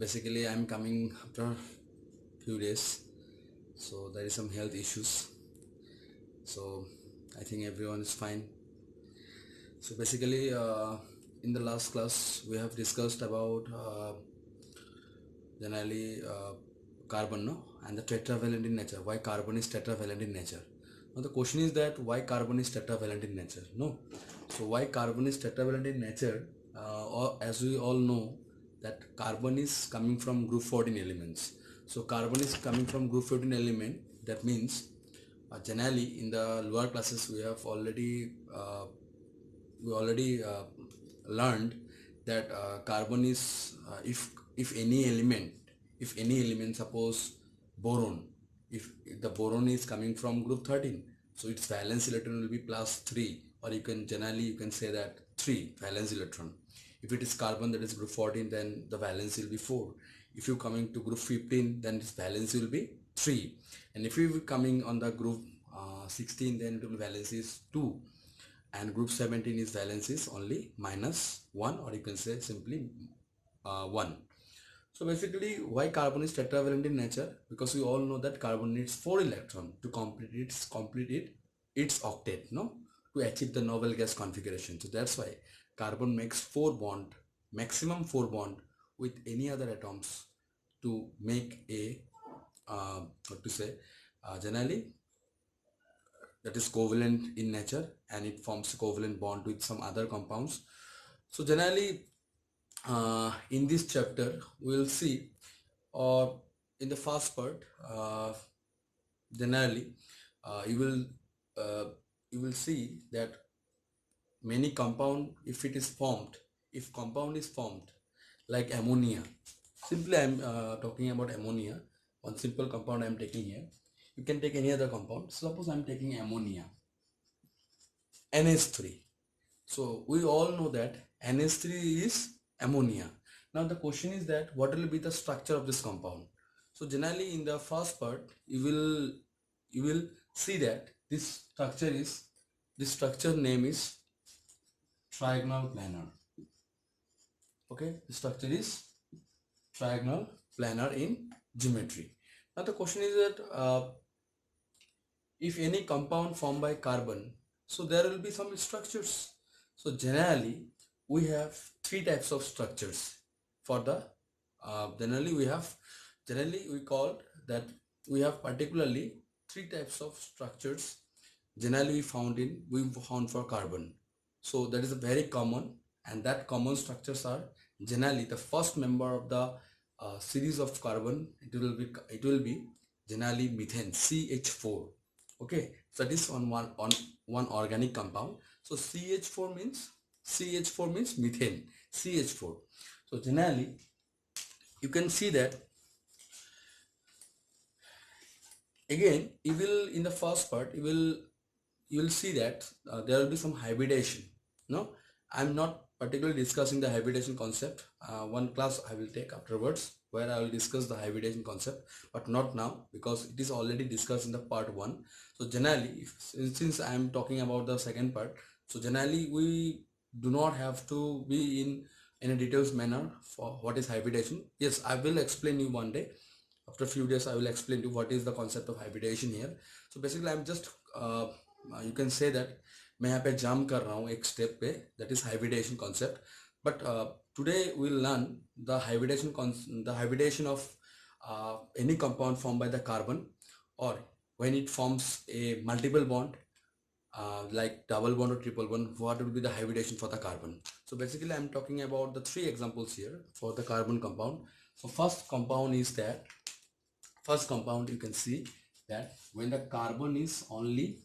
basically I'm coming after few days, so there is some health issues, so I think everyone is fine. So basically in the last class we have discussed about generally carbon, no, and the tetravalent in nature, why carbon is tetravalent in nature. Now the question is that why carbon is tetravalent in nature, no. So why carbon is tetravalent in nature, or as we all know that carbon is coming from group 14 elements. So carbon is coming from group 14 element. That means generally in the lower classes we already learned that carbon is if any element, suppose boron, if the boron is coming from group 13, so its valence electron will be plus 3, or you can generally you can say that 3 valence electron. If it is carbon, that is group 14, then the valence will be 4. If you coming to group 15, then its valence will be 3, and if you coming on the group 16, then it will valence is 2, and group 17 is valence is only -1, or you can say simply 1. So basically why carbon is tetravalent in nature, because we all know that carbon needs 4 electrons to complete its octet, no, to achieve the noble gas configuration. So that's why carbon makes 4 bond, maximum 4 bond with any other atoms to make a what to say generally that is covalent in nature, and it forms a covalent bond with some other compounds. So generally in this chapter we will see, or in the first part, generally uh, you will see that many compound, if compound is formed like ammonia, simply I'm talking about ammonia, one simple compound I'm taking here. You can take any other compound. Suppose I'm taking ammonia, NH3. So we all know that NH3 is ammonia. Now the question is that what will be the structure of this compound. So generally in the first part you will see that this structure name is trigonal planar. Okay, the structure is trigonal planar in geometry. Now the question is that if any compound formed by carbon, so there will be some structures. So generally we have 3 types of structures for the generally we call that we have particularly 3 types of structures generally we found for carbon. So that is a very common, and that common structures are generally the first member of the series of carbon. It will be generally methane, CH4. Okay, so that is on one organic compound. So CH4 means methane, CH4. So generally you can see that again you will, in the first part you will see that there will be some hybridization. No, I'm not particularly discussing the hybridization concept. One class I will take afterwards where I will discuss the hybridization concept, but not now because it is already discussed in the part 1. So generally since I am talking about the second part, so generally we do not have to be in a details manner for what is hybridization. Yes, I will explain you one day. After a few days I will explain to you what is the concept of hybridization here. So basically I'm just you can say that मैं यहाँ पे jump कर रहा हूँ एक step पे, that is hybridization concept. But today we'll learn the hybridization of any compound formed by the carbon, or when it forms a multiple bond like double bond or triple bond, what will be the hybridization for the carbon. So basically I'm talking about the 3 examples here for the carbon compound. So first compound you can see that when the carbon is only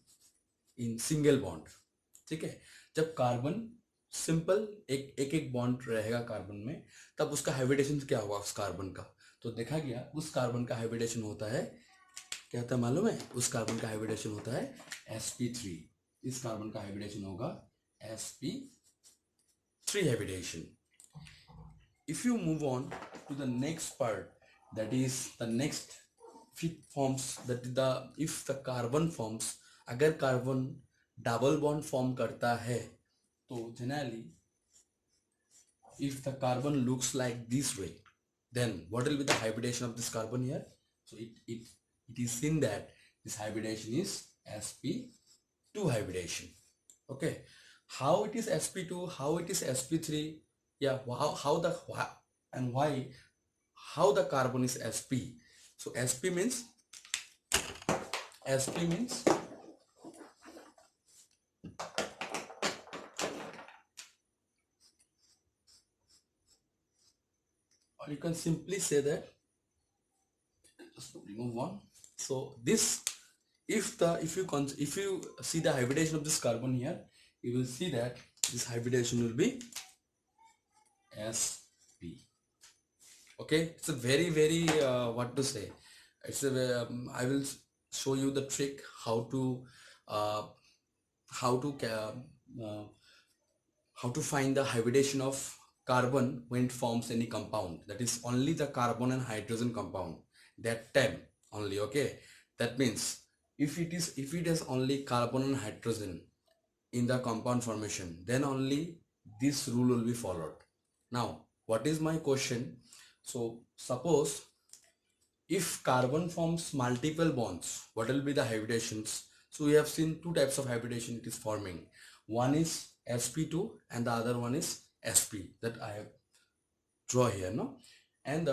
in single bond, ठीक है, जब carbon simple एक bond रहेगा carbon में, तब उसका hybridisation क्या होगा उस कार्बन का. तो देखा गया उस कार्बन का हाइब्रिडेशन होता है, क्या होता है मालूम है, उस कार्बन का हाइब्रिडेशन होता है sp3. इस कार्बन का हाइब्रिडेशन होगा sp3 hybridization. If you move on to the next part, that is the next if the carbon forms, अगर कार्बन डबल बॉन्ड फॉर्म करता है, तो generally if the carbon looks like this way, then what will be the hybridization of this carbon here? So it is seen that this hybridization is sp2 hybridization. Okay, how it is sp2, how it is sp3, yeah, how the and why, how the carbon is sp. So sp means or you can simply say that, just remove one. So this, if you see the hybridization of this carbon here, you will see that this hybridization will be sp. Okay, it's a very what to say, it's a I will show you the trick uh, how to uh, how to find the hybridization of carbon when it forms any compound, that is only the carbon and hydrogen compound, that time only. Okay, that means if it has only carbon and hydrogen in the compound formation, then only this rule will be followed. Now what is my question? So suppose if carbon forms multiple bonds, what will be the hybridations? So we have seen two types of hybridation it is forming. One is sp2 and the other one is sp, that I have draw here, no? And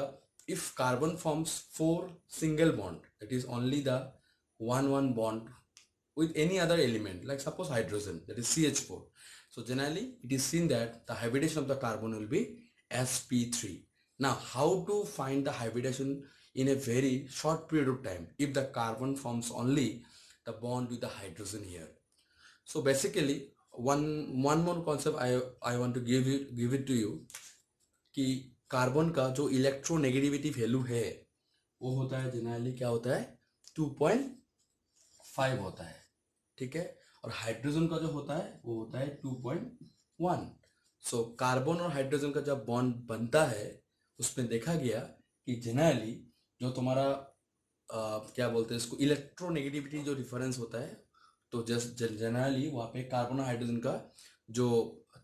if carbon forms four single bond, that is only the one bond with any other element, like suppose hydrogen, that is CH4. So generally it is seen that the hybridization of the carbon will be sp3. Now how to find the hybridization in a very short period of time if the carbon forms only the bond with the hydrogen here? So basically one more concept I want to give it to you, कि carbon का जो electronegativity value है वो होता है generally क्या होता है 2.5 होता है, ठीक है, और हाइड्रोजन का जो होता है वो होता है 2.1. सो कार्बन और हाइड्रोजन का जब बॉन्ड बनता है उसमें देखा गया कि जनरली जो तुम्हारा क्या बोलते हैं इसको इलेक्ट्रोनेगेटिविटी जो डिफरेंस होता है, तो जस्ट जनरली वहाँ पे कार्बन और हाइड्रोजन का जो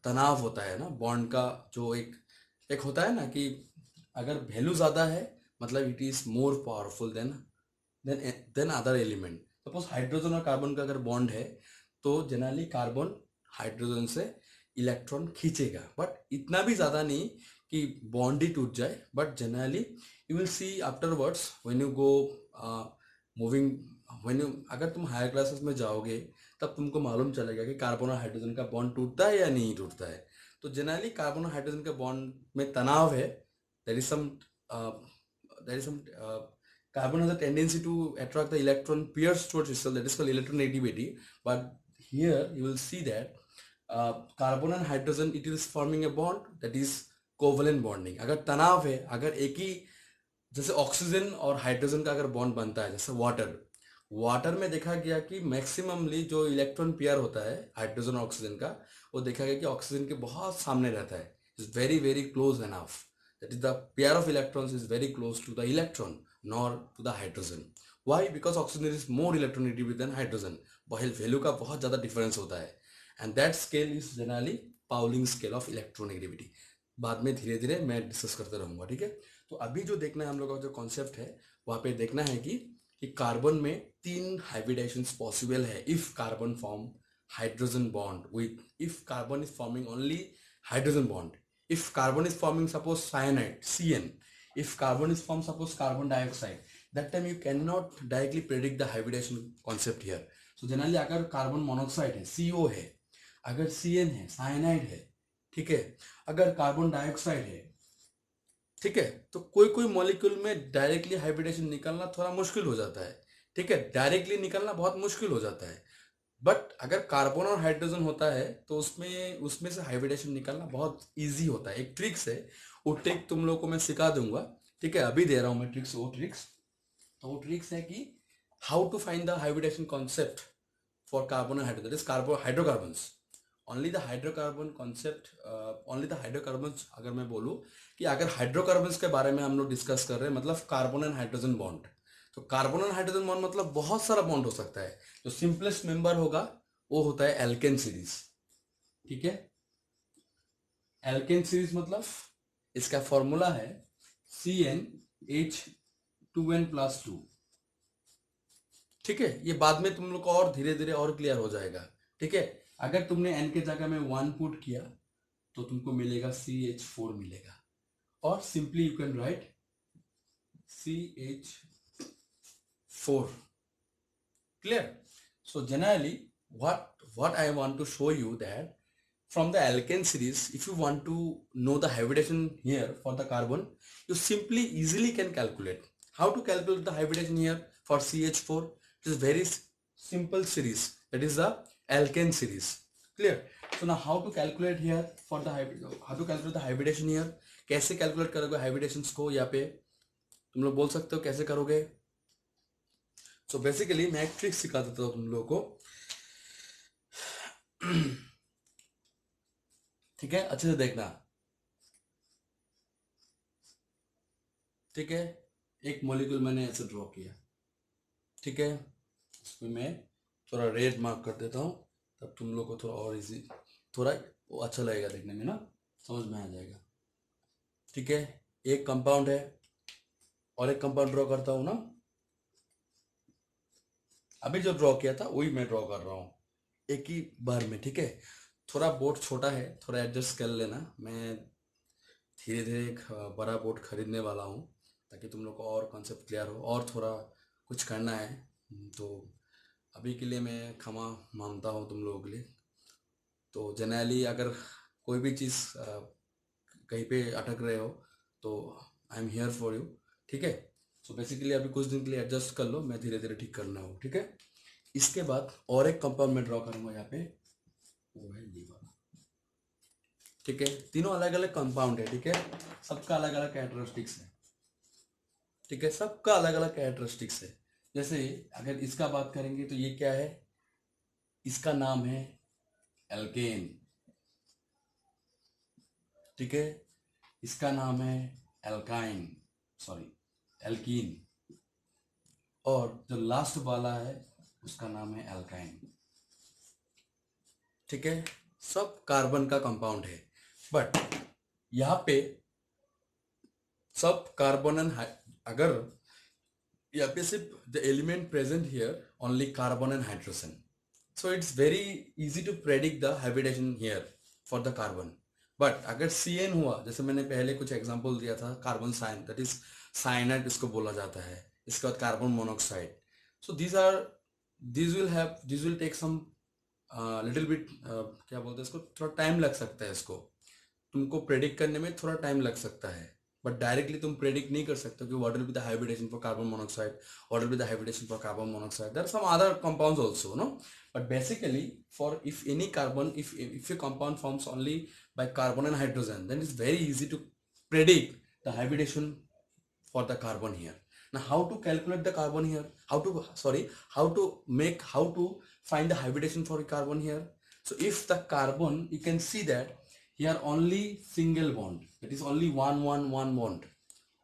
तनाव होता है ना बॉन्ड का, जो एक होता है ना कि अगर वैल्यू ज़्यादा है मतलब it is more powerful than other element. Suppose hydrogen और कार्बन का अगर बॉन्ड है तो जनरली कार्बन हाइड्रोजन से इलेक्ट्रॉन खींचेगा, बट इतना भी ज़्यादा नहीं कि बॉन्ड ही टूट जाए. But generally you will C afterwards when you go moving, when you अगर तुम हायर क्लासेस में जाओगे तब तुमको मालूम चलेगा कि कार्बन और हाइड्रोजन का बॉन्ड टूटता है या नहीं टूटता है. तो जनरली कार्बन और हाइड्रोजन के बॉन्ड में तनाव है, there is some carbon has a tendency to attract the electron pairs towards itself, that is called electronegativity. But here you will see that carbon and hydrogen it is forming a bond, that is covalent bonding. अगर तनाव है, अगर एक ही जैसे oxygen और hydrogen का अगर bond बनता है जैसे वाटर में देखा गया कि मैक्सिममली जो इलेक्ट्रॉन पेयर होता है हाइड्रोजन और ऑक्सीजन का, वो देखा गया कि ऑक्सीजन के बहुत सामने रहता है, is very close enough, that is the pair of electrons is very close to the electron nor to the hydrogen. Why? Because oxygen is more electronegative than hydrogen. Value का बहुत ज़्यादा डिफरेंस होता है and that scale is generally Pauling scale of electronegativity. बाद में धीरे धीरे मैं डिस्कस करते रहूँगा, ठीक है. तो अभी जो देखना है हम लोग का जो कॉन्सेप्ट है वहाँ पे देखना है कि कार्बन में तीन हाइब्रिडाइजेशंस पॉसिबल है if carbon form hydrogen bond with, if carbon is forming only hydrogen bond, if carbon is forming suppose cyanide CN, if carbon is formed suppose carbon dioxide, that time you cannot directly predict the hybridization concept here. So generally अगर carbon monoxide है CO है, अगर CN है cyanide है, ठीक है, अगर carbon dioxide है, ठीक है, तो कोई मॉलिक्यूल में डायरेक्टली हाइब्रिडेशन निकलना थोड़ा मुश्किल हो जाता है, ठीक है, डायरेक्टली निकलना बहुत मुश्किल हो जाता है. बट अगर कार्बन और हाइड्रोजन होता है तो उसमें से हाइब्रिडेशन निकालना बहुत इजी होता है. एक ट्रिक्स है, वो ट्रिक तुम लोगों को मैं सिखा दूंगा, ठीक है, अभी दे रहा हूँ मैं ट्रिक्स. वो ट्रिक्स है कि how to find the hybridisation concept for carbon और hydrogen, is hydrocarbons only the hydrocarbon concept, only the hydrocarbons. अगर मैं बोलूँ कि अगर हाइड्रोकार्बन्स के बारे में हम लोग डिस्कस कर रहे हैं मतलब कार्बन एंड हाइड्रोजन बॉन्ड, तो कार्बन और हाइड्रोजन बॉन्ड मतलब बहुत सारा बॉन्ड हो सकता है. जो सिंपलेस्ट मेंबर होगा वो होता है एल्केन सीरीज, ठीक है. एल्केन सीरीज मतलब इसका फॉर्मूला है CnH2n+2। ठीक है, ये बाद में तुम लोग को और धीरे धीरे और क्लियर हो जाएगा। ठीक है, अगर तुमने n के जगह में 1 पुट किया तो तुमको मिलेगा CH4 मिलेगा, और simply you can write CH4। Clear? So generally, what I want to show you that from the alkane series, if you want to know the hybridization here for the carbon, you simply easily can calculate. How to calculate the hybridization here for CH4? It is very simple series. That is the alkane series. Clear? So now how to calculate here for the how to calculate the hybridization here? कैसे calculate करोगे hybridations को? यहाँ पे तुम लोग बोल सकते हो कैसे करोगे? सो बेसिकली मैं एक ट्रिक सिखा देता हूँ तुम लोगों को। ठीक है, अच्छे से देखना। ठीक है, एक मॉलिक्यूल मैंने ऐसे ड्रॉ किया। ठीक है, इसमें मैं थोड़ा रेड मार्क कर देता हूँ, तब तुम लोग को थोड़ा और इजी, थोड़ा वो अच्छा लगेगा देखने में ना, समझ में आ जाएगा। ठीक है, एक कंपाउंड है और एक कंपाउंड ड्रॉ करता हूँ ना। अभी जो ड्रॉ किया था वही मैं ड्रॉ कर रहा हूँ एक ही बार में। ठीक है, थोड़ा बोर्ड छोटा है, थोड़ा एडजस्ट कर लेना। मैं धीरे धीरे एक बड़ा बोर्ड खरीदने वाला हूँ ताकि तुम लोग को और कॉन्सेप्ट क्लियर हो, और थोड़ा कुछ करना है। तो अभी के लिए मैं क्षमा मांगता हूँ तुम लोगों के लिए। तो जनरली अगर कोई भी चीज़ कहीं पे अटक रहे हो तो I am here for you. ठीक है, सो बेसिकली अभी कुछ दिन के लिए एडजस्ट कर लो, मैं धीरे धीरे ठीक करना हो। ठीक है, इसके बाद और एक कंपाउंड में ड्रॉ करूँगा यहाँ पे, वो है ये वाला। ठीक है, तीनों अलग अलग कंपाउंड है। ठीक है, सबका अलग अलग कैरेक्टरिस्टिक्स है। ठीक है, सबका अलग अलग कैरेक्टरिस्टिक्स है। जैसे अगर इसका बात करेंगे तो ये क्या है, इसका नाम है एल्केन। ठीक है, इसका नाम है एल्काइन, सॉरी एल्कीन, और जो लास्ट वाला है उसका नाम है एल्काइन। ठीक है, सब कार्बन का कंपाउंड है, बट यहाँ पे सब कार्बन एंड अगर यहाँ पे सिर्फ the element present here only carbon and hydrogen, so it's very easy to predict the hybridization here for the carbon। but अगर CN हुआ, जैसे मैंने पहले कुछ एग्जांपल दिया था, carbon cyan, that is cyanide इसको बोला जाता है। इसके बाद carbon monoxide. So these will take some little bit क्या बोलते हैं इसको, थोड़ा टाइम लग सकता है इसको, तुमको प्रेडिक्ट करने में थोड़ा टाइम लग सकता है, बट डायरेक्टली तुम प्रेडिक्ट नहीं कर सकते कि what will be the hybridization for carbon monoxide, what will be the hybridization for carbon monoxide, there are some other compounds also, no. But basically for if any carbon, if a compound forms only by carbon and hydrogen, then it's very easy to predict the hybridization for the carbon here. Now how to calculate the carbon here, how to find the hybridization for carbon here. So if the carbon, you can see that here only single bond, that is only one bond.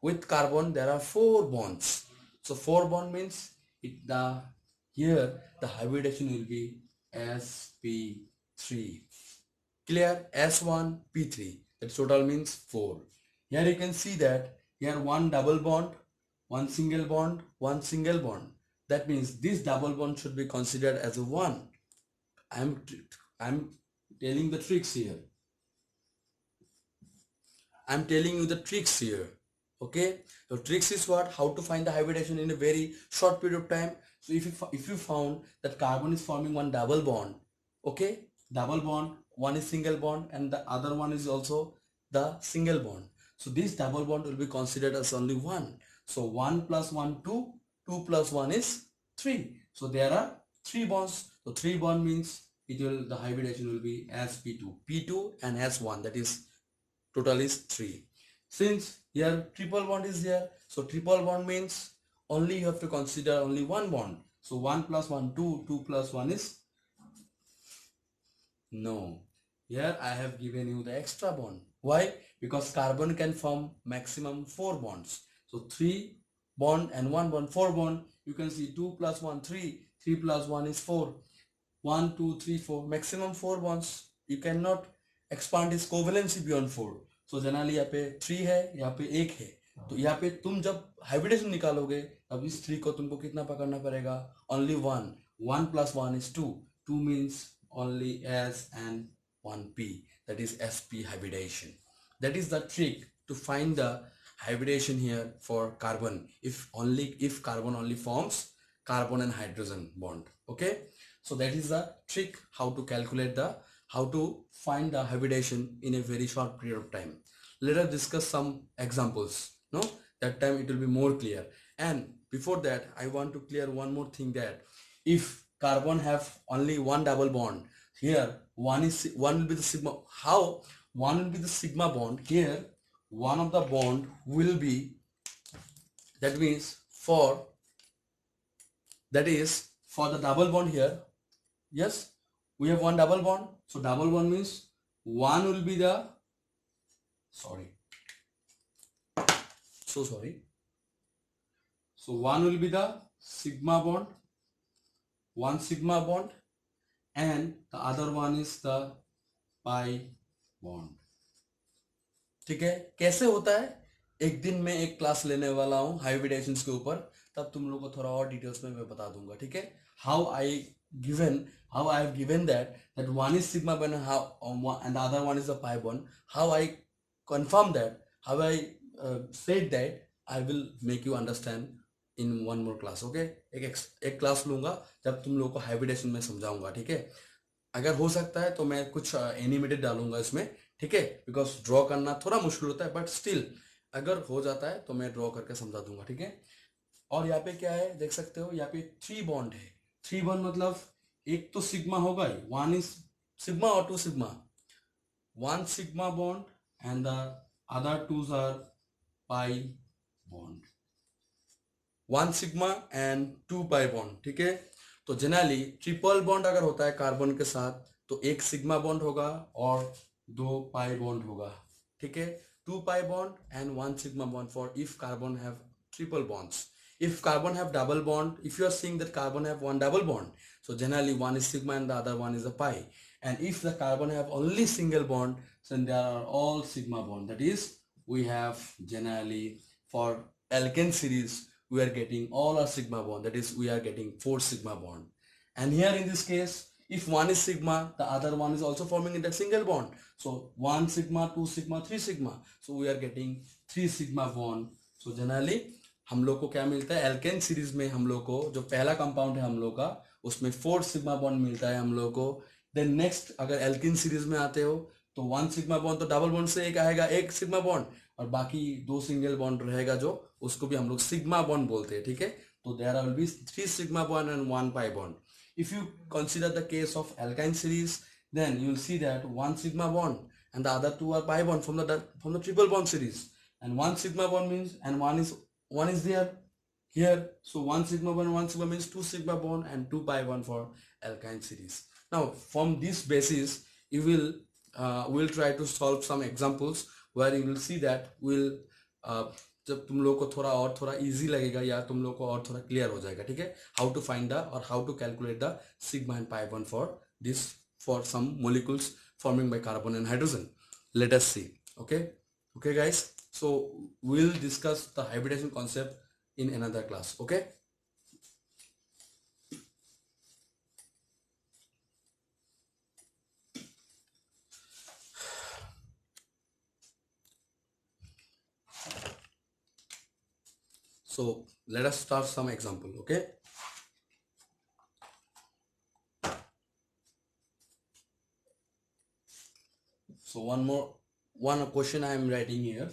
With carbon there are 4 bonds, so 4 bond means here the hybridization will be sp3. Clear? S1p3, that total means 4. Here you can see that here one double bond, one single bond, one single bond. That means this double bond should be considered as a 1. I'm telling the tricks here. I'm telling you the tricks here. Okay, the tricks is what, how to find the hybridization in a very short period of time. So if you found that carbon is forming one double bond, okay, double bond, one is single bond and the other one is also the single bond, so this double bond will be considered as only 1. So 1 plus 1 2, 2 plus 1 is 3, so there are 3 bonds. So 3 bond means the hybridization will be sp2 and s1, that is total is 3. Since here triple bond is there, so triple bond means only you have to consider only one bond. So 1 plus 1 2, 2 plus 1 is no. Here I have given you the extra bond. Why? Because carbon can form maximum 4 bonds. So 3 bond and 1 bond, 4 bond. You can see 2 plus 1 3, 3 plus 1 is 4, 1 2 3 4, maximum 4 bonds. You cannot expand its covalency beyond 4. So generally यहाँ पे 3 है, यहाँ पे 1 है, तो यहाँ पे तुम जब हाइब्रिडेशन निकालोगे तब इस 3 को तुमको कितना पकड़ना पड़ेगा, only 1, 1 + 1 is 2, 2 means only S and 1p, that is sp hybridation. That is the trick to find the hybridation here for carbon, if carbon only forms carbon and hydrogen bond. Okay, so that is the trick how to calculate how to find the hybridation in a very short period of time. Let us discuss some examples, no, that time it will be more clear. And before that I want to clear one more thing, that if carbon have only one double bond, here one will be the sigma. How one will be the sigma bond? Here one of the bond will be, that means for the double bond here, yes, we have one double bond, so double bond means one will be the, sorry, so sorry, so one will be the sigma bond, one sigma bond, and the other one is the pi bond. ठीक है, कैसे होता है, एक दिन में एक class लेने वाला हूं हाइब्रिडेशंस के ऊपर, तब तुम लोगों को थोड़ा और डिटेल्स में मैं बता दूंगा. ठीक है, how I have given that one is sigma bond, and the other one is the pi bond, how I confirm that, how I said that, I will make you understand in one more class. Okay, एक class लूंगा जब तुम लोगों को hybridisation में समझाऊंगा. ठीक है, अगर हो सकता है तो मैं कुछ एनिमेटेड डालूंगा इसमें. ठीक है, बिकॉज ड्रॉ करना थोड़ा मुश्किल होता है, बट स्टिल अगर हो जाता है तो मैं ड्रॉ करके समझा दूंगा. ठीक है, और यहाँ पे क्या है देख सकते हो, यहाँ पे 3 बॉन्ड है. 3 बॉन्ड मतलब एक तो सिग्मा होगा ही, 1 इज सिग्मा और 2 sigma, 1 sigma bond and the other 2s are pi bond, 1 sigma and 2 pi bond. ठीक है, तो जनरली ट्रिपल बॉन्ड अगर होता है कार्बन के साथ तो एक सिग्मा बॉन्ड होगा और 2 पाई बॉन्ड होगा. ठीक है, 2 pi bond and 1 sigma bond for if carbon have triple bonds. If carbon have double bond, if you are seeing that carbon have one double bond, so generally one is sigma and the other one is a pi. And if the carbon have only single bond, then they are all sigma bond. That is, we have generally for alkane series we are getting all our sigma bond, that is we are getting 4 sigma bond. And here in this case, if one is sigma, the other one is also forming in the single bond, so 1 sigma, 2 sigma, 3 sigma, so we are getting 3 sigma bond. So generally हम लोग को क्या मिलता है, alkene series में हम लोग को जो पहला कंपाउंड है हम लोग का, उसमें 4 सिग्मा बॉन्ड मिलता है हम लोग को. देन नेक्स्ट अगर एल्केन सीरीज में आते हो तो 1 सिग्मा बॉन्ड, तो डबल बॉन्ड से एक आएगा एक सिग्मा बॉन्ड, और बाकी 2 सिंगल बॉन्ड रहेगा जो उसको भी हम लोग सिग्मा बॉन्ड बोलते हैं. ठीक है, तो there will be 3 sigma bond and 1 pi bond. If you consider the case of alkyne series, then you will see that 1 sigma bond and the other 2 are pi bond from the triple bond series, and 1 sigma bond means, and one is there here, so 1 sigma bond, 1 sigma means 2 sigma bond and 2 pi bond for alkyne series. Now from this basis you will try to solve some examples where you will see that जब तुम लोग को थोड़ा easy लगेगा या तुम लोग को और थोड़ा क्लियर हो जाएगा. ठीक है, हाउ टू फाइंड द और how to calculate the sigma and pi bond for this, for some molecules forming by carbon and hydrogen. Let us see. Okay guys, so we'll discuss the hybridization concept in another class. Okay, so let us start some example. Okay, so one question I am writing here.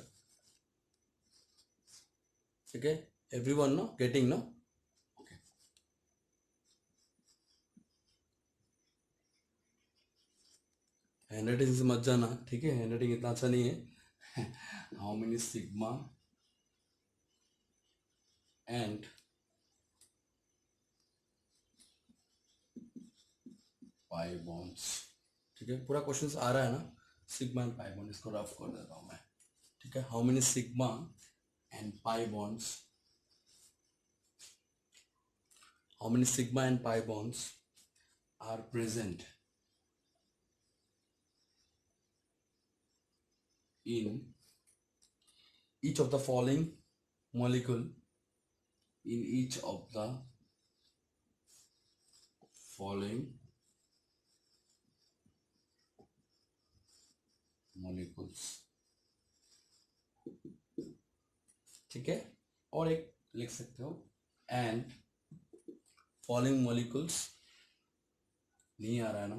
Okay, everyone no getting, no? Okay, handwriting से मत जाना. ठीक है, handwriting इतना अच्छा नहीं है. How many sigma and pi bonds. ठीक है, पूरा क्वेश्चन आ रहा है ना, सिग्मा एंड पाई बॉन्ड, इसको रफ कर देता हूं मैं. ठीक है, how many sigma and pi bonds, how many sigma and pi bonds are present in each of the following molecule, in each of the following molecules, ठीक है। और एक लिख सकते हो एंड फॉलोइंग मॉलिक्यूल्स, नहीं आ रहा है ना,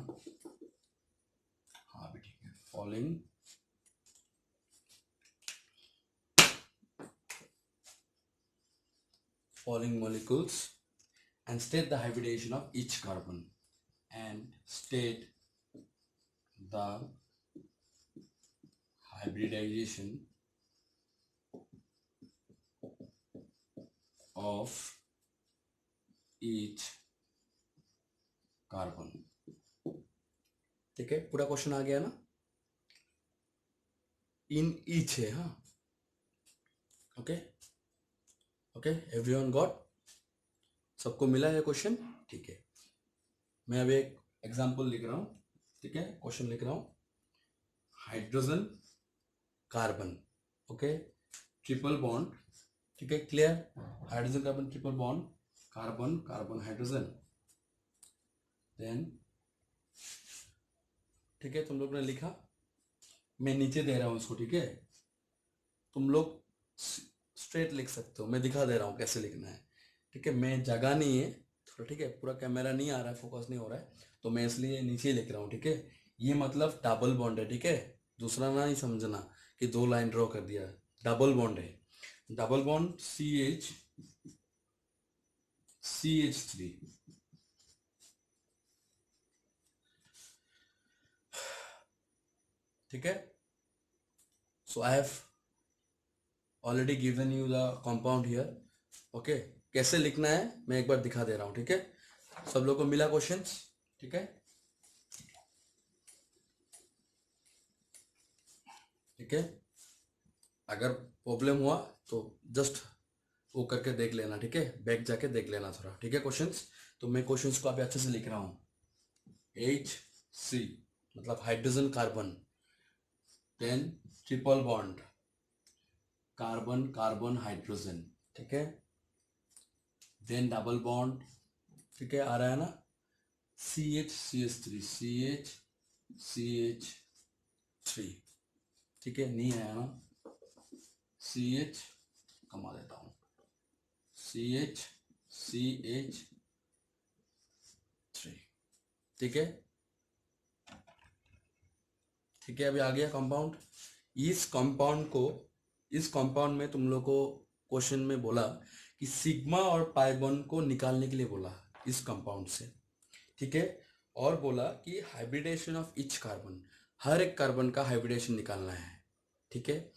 हाँ भी ठीक है, following molecules and state the hybridization of each carbon and state the hybridization of each carbon, ठीक है। पूरा क्वेश्चन आ गया ना, इन ईच है, हाँ ओके ओके, एवरीवन गॉट, सबको मिला है क्वेश्चन, ठीक है। मैं अभी एक एग्जांपल लिख रहा हूँ, ठीक है, क्वेश्चन लिख रहा हूँ, hydrogen carbon, okay, triple bond, ठीक है, clear, hydrogen carbon triple bond, carbon carbon hydrogen, then ठीक है, तुम लोग ने लिखा, मैं नीचे दे रहा हूँ उसको, ठीक है, तुम लोग स्ट्रेट लिख सकते हो, मैं दिखा दे रहा हूँ कैसे लिखना है, ठीक है। मैं जगह नहीं है थोड़ा, ठीक है, पूरा कैमरा नहीं आ रहा है, फोकस नहीं हो रहा है, तो मैं इसलिए नीचे लिख रहा हूँ, ठीक है। ये मतलब डबल बॉन्ड है, ठीक है, दूसरा ना ही समझना कि दो लाइन ड्रॉ कर दिया, डबल बॉन्ड है, डबल बॉन्ड CH3, ठीक है। So I have already given you the compound here, okay. कैसे लिखना है मैं एक बार दिखा दे रहा हूं, ठीक है। सब लोग को मिला क्वेश्चंस, ठीक है, ठीक है। अगर प्रॉब्लम हुआ तो जस्ट वो करके देख लेना, ठीक है, बैक जाके देख लेना थोड़ा, ठीक है, क्वेश्चंस। तो मैं क्वेश्चंस को अभी अच्छे से लिख रहा हूँ, HC मतलब hydrogen carbon, then triple bond carbon carbon hydrogen, ठीक है, देन डबल बॉन्ड, ठीक है, आ रहा है ना, CH, ठीक है, नहीं आया ना, CH कमा देता हूँ, CH, ठीक है, ठीक है। अभी आ गया कंपाउंड, इस कंपाउंड में तुम लोग को क्वेश्चन में बोला कि सिग्मा और पाई बॉन्ड को निकालने के लिए बोला इस कंपाउंड से, ठीक है, और बोला कि हाइब्रिडेशन ऑफ ईच कार्बन, हर एक कार्बन का हाइब्रिडेशन निकालना है, ठीक है।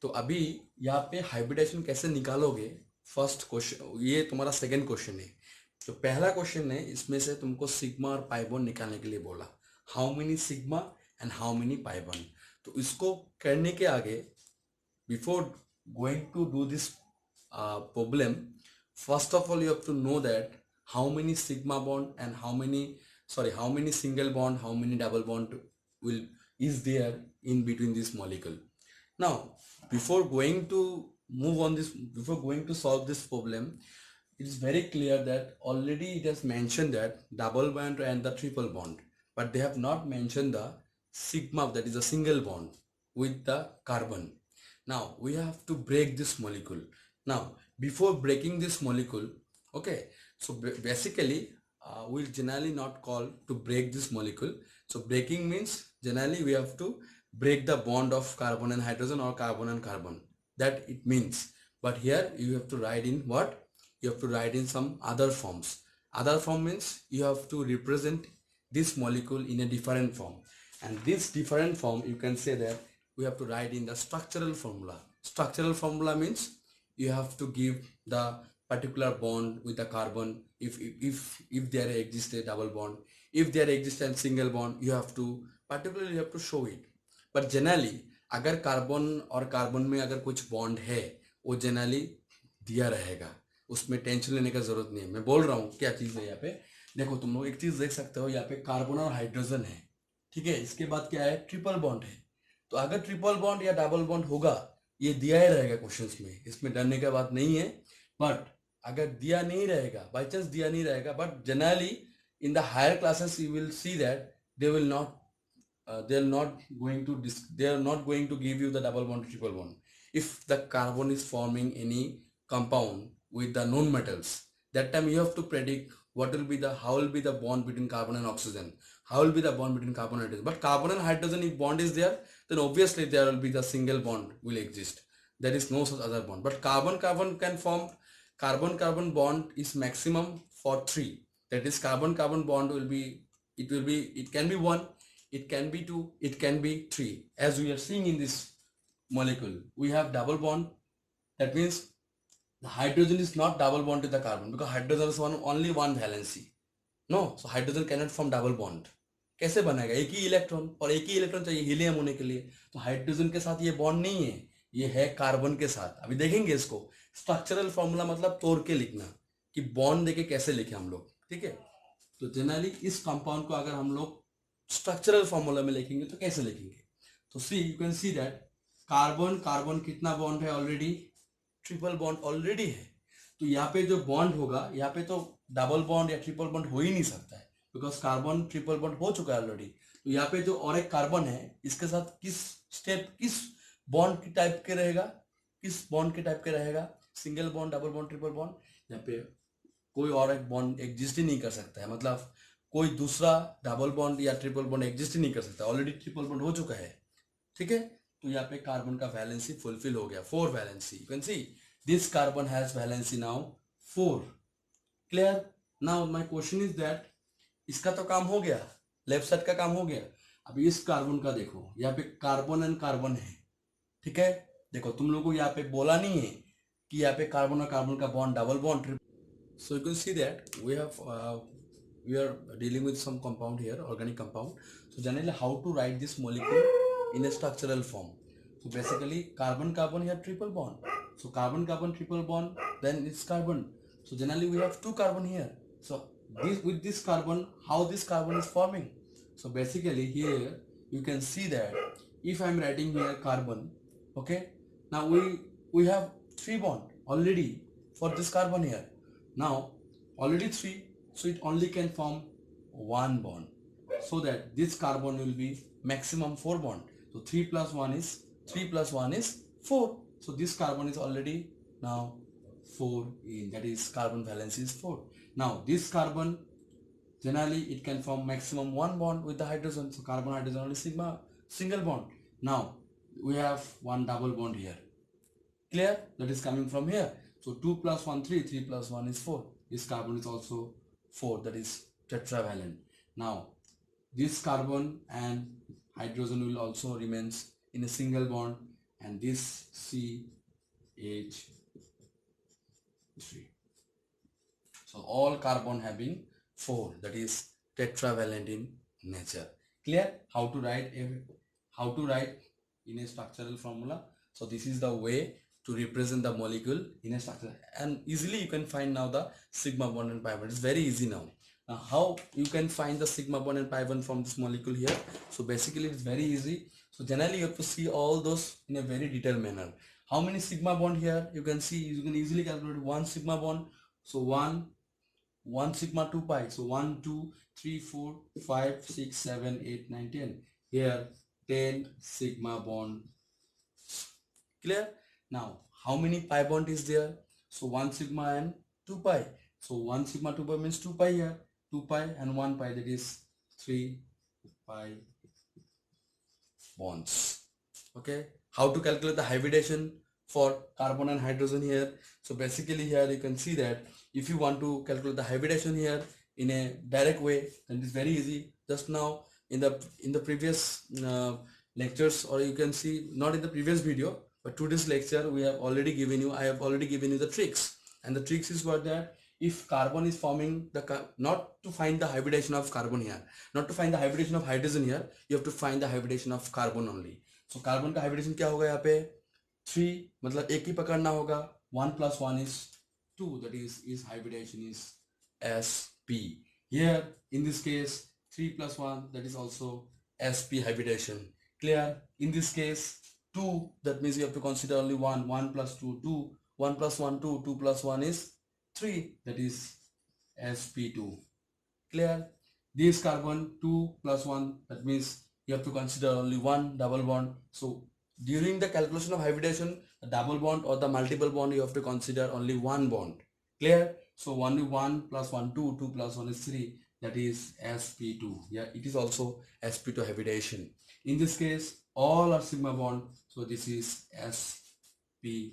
तो अभी यहाँ पे हाइब्रिडेशन कैसे निकालोगे, फर्स्ट क्वेश्चन, ये तुम्हारा सेकंड क्वेश्चन है। तो पहला क्वेश्चन है, इसमें से तुमको सिग्मा और पाई बॉन्ड निकालने के लिए बोला, how many sigma and how many pi bond. तो इसको करने के आगे, before going to do this problem, first of all you have to know that how many sigma bond and how many single bond, how many double bond is there in between this molecule. Now before going to solve this problem, it is very clear that already it has mentioned that double bond and the triple bond, but they have not mentioned the sigma, that is a single bond with the carbon. Now we have to break this molecule. Now before breaking this molecule, okay, so basically we'll generally not call to break this molecule. So breaking means generally we have to break the bond of carbon and hydrogen or carbon and carbon, that it means. But here you have to write in what, you have to write in some other forms. Other form means you have to represent this molecule in a different form, and this different form you can say that we have to write in the structural formula. Structural formula means you have to give the particular bond with the carbon, if there exists a double bond, if there exists a single bond, you have to show it. But generally अगर carbon और carbon में अगर कुछ bond है वो generally दिया रहेगा, उसमें टेंशन लेने का जरूरत नहीं है। मैं बोल रहा हूँ क्या चीज़ है यहाँ पे, देखो तुम लोग एक चीज़ देख सकते हो, यहाँ पे कार्बन और हाइड्रोजन है, ठीक है, इसके बाद क्या है, ट्रिपल बॉन्ड है। तो अगर ट्रिपल बॉन्ड या डबल बॉन्ड होगा, ये दिया ही रहेगा क्वेश्चंस में, इसमें डरने का बात नहीं है। बट अगर दिया नहीं रहेगा, बाई चांस दिया नहीं रहेगा, but generally in the higher classes you will see that they will not they are not going to give you the double bond triple bond. If the carbon is forming any compound with the known metals, that time you have to predict how will be the bond between carbon and oxygen, how will be the bond between carbon and hydrogen. But carbon and hydrogen, if bond is there, then obviously there will be the single bond will exist. There is no such other bond. But carbon carbon can form, carbon carbon bond is maximum for 3. That is, carbon carbon bond will be, it can be 1, it can be 2, it can be 3. As we are seeing in this molecule, we have double bond. That means the hydrogen is not double bond to the carbon, because hydrogen is only one valency. No, so hydrogen cannot form double bond. कैसे बनेगा? एक ही electron, और एक ही electron चाहिए helium होने के लिए, तो हाइड्रोजन के साथ ये बॉन्ड नहीं है, ये है कार्बन के साथ। अभी देखेंगे इसको, स्ट्रक्चरल फॉर्मूला मतलब तोड़ के लिखना कि बॉन्ड देके कैसे लिखे हम लोग, ठीक है। तो जनरली इस कंपाउंड को अगर हम लोग स्ट्रक्चरल फॉर्मूला में लिखेंगे तो कैसे लिखेंगे? तो see, you can see that carbon carbon कितना बॉन्ड है ऑलरेडी, ट्रिपल बॉन्ड ऑलरेडी है। तो यहाँ पे जो बॉन्ड होगा, यहाँ पे तो डबल बॉन्ड या ट्रिपल बॉन्ड हो ही नहीं सकता है, बिकॉज कार्बन ट्रिपल बॉन्ड हो चुका है ऑलरेडी। तो यहाँ पे जो और एक कार्बन है, इसके साथ किस बॉन्ड की टाइप के रहेगा, किस बॉन्ड के टाइप के रहेगा? Single bond, double bond, triple bond. यहाँ पे कोई और एक बॉन्ड एग्जिस्ट ही नहीं कर सकता है, मतलब कोई दूसरा डबल बॉन्ड या ट्रिपल बॉन्ड एग्जिस्ट ही नहीं कर सकता, ऑलरेडी ट्रिपल बॉन्ड हो चुका है, ठीक है। तो यहाँ पे कार्बन का वैलेंसी फुलफिल हो गया, 4 valency. You can see this carbon has valency now 4। Clear? Now my question is that, इसका तो काम हो गया, लेफ्ट साइड का काम हो गया। अभी इस कार्बन का देखो, यहाँ पे कार्बन एंड कार्बन है, ठीक है। देखो तुम लोगों को यहाँ पे बोला नहीं है कि यहाँ पे कार्बन और कार्बन का bond double bond triple. So you can see that we are dealing with some compound here, organic compound. So generally how to write this molecule in a structural form? So basically carbon carbon here triple bond, so carbon carbon triple bond, then it's carbon. So generally we have 2 carbon here. So this, with this carbon, how this carbon is forming? So basically here you can see that if I am writing here carbon, okay, now we have 3 bond already for this carbon here. Now already 3, so it only can form 1 bond, so that this carbon will be maximum 4 bond. So 3 plus 1 is 4. So this carbon is already now 4 in, that is carbon valence is 4. Now this carbon, generally it can form maximum 1 bond with the hydrogen. So carbon hydrogen only sigma single bond. Now we have one double bond here. Clear? That is coming from here. So 2 plus 1 3, 3 plus 1 is 4. This carbon is also 4, that is tetravalent. Now this carbon and hydrogen will also remains in a single bond, and this CH3. So all carbon having 4, that is tetravalent in nature. Clear? How to write in a structural formula? So this is the way to represent the molecule in a structure, and easily you can find now the sigma bond and pi bond. It's very easy now. Now how you can find the sigma bond and pi bond from this molecule here? So basically it's very easy. So generally you have to see all those in a very detailed manner. How many sigma bond here? You can see, you can easily calculate 1 sigma bond. So 1 sigma 2 pi. So 1 2 3 4 5 6 7 8 9 10. Here 10 sigma bond. Clear? Now how many pi bond is there? So 1 sigma and 2 pi. So 1 sigma 2 pi means 2 pi here, 2 pi and 1 pi, that is 3 pi bonds. Okay, how to calculate the hybridization for carbon and hydrogen here? So basically here you can see that if you want to calculate the hybridization here in a direct way, then it's very easy. Just now in the previous lectures, or you can see not in the previous video, but today's lecture I have already given you the tricks. And the tricks is what, that if carbon is forming not to find the hybridization of carbon here, not to find the hybridization of hydrogen here, you have to find the hybridization of carbon only. So carbon का hybridization क्या होगा यहाँ पे? 3, मतलब एक ही पकड़ना होगा. 1 plus 1 is 2, that is hybridization is sp. Here in this case 3 plus 1, that is also sp hybridization. Clear? In this case 2, that means you have to consider only 1. 1 plus 2, 2. 1 plus 1, 2. 2 plus 1 is 3. That is sp2. Clear? This carbon 2 plus 1, that means you have to consider only one double bond. So during the calculation of hybridization, the double bond or the multiple bond, you have to consider only one bond. Clear? So only 1 plus 1, 2. 2 plus 1 is 3. That is sp2. Yeah, it is also sp2 hybridization. In this case, all are sigma bond. So this is sp3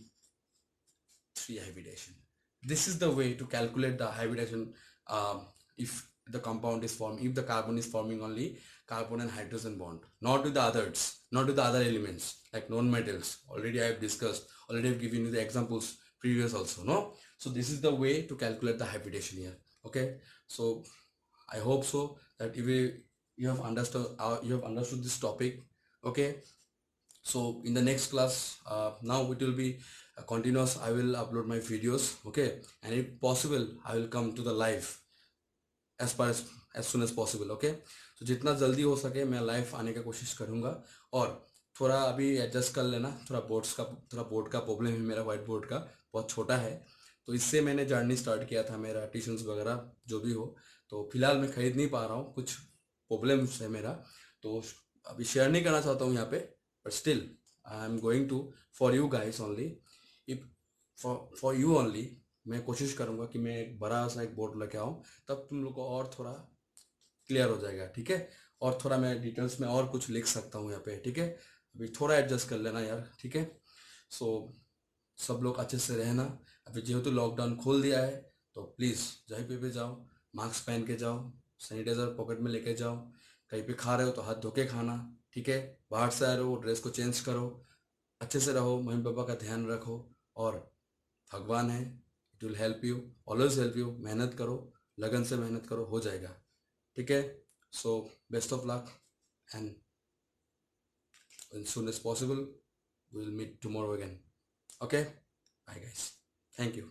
hybridization. This is the way to calculate the hybridization if the compound is formed, if the carbon is forming only carbon and hydrogen bond, not with the others, not with the other elements like non-metals. Already I have discussed, already I have given you the examples previous also, no? So this is the way to calculate the hybridization here. Okay, so I hope so that if you have understood this topic. Okay, so in the next class, now it will be continuous. I will upload my videos. Okay, and if possible I will come to the live as soon as possible. Okay, so जितना जल्दी हो सके मैं live आने का कोशिश करूँगा. और थोड़ा अभी एडजस्ट कर लेना, थोड़ा बोर्ड का प्रॉब्लम है, मेरा वाइट बोर्ड का बहुत छोटा है, तो इससे मैंने जर्नी स्टार्ट किया था, मेरा ट्यूशन्स वगैरह जो भी हो. तो फिलहाल मैं खरीद नहीं पा रहा हूँ, कुछ प्रॉब्लम्स है मेरा, तो अभी शेयर नहीं करना चाहता हूँ यहाँ पे. But still I am going to for you guys only, if for you only मैं कोशिश करूँगा कि मैं एक बड़ा सा एक बोर्ड लेके आऊँ, तब तुम लोग को और थोड़ा क्लियर हो जाएगा. ठीक है, और थोड़ा मैं डिटेल्स में और कुछ लिख सकता हूँ यहाँ पे. ठीक है, अभी थोड़ा एडजस्ट कर लेना यार. ठीक है, सो सब लोग अच्छे से रहना. अभी जेहेतु लॉकडाउन खोल दिया है, तो प्लीज़ जहीं पे भी जाओ मास्क पहन के जाओ, सैनिटाइजर पॉकेट में लेके जाओ, कहीं पे खा रहे हो तो हाथ धो के खाना. ठीक है, बाहर से आ रहे हो ड्रेस को चेंज करो, अच्छे से रहो, मम्मी पापा का ध्यान रखो, और भगवान है, it will help you, always help you. मेहनत करो, लगन से मेहनत करो, हो जाएगा. ठीक है, so best of luck, and as soon as possible we will meet tomorrow again. Okay, bye guys, thank you.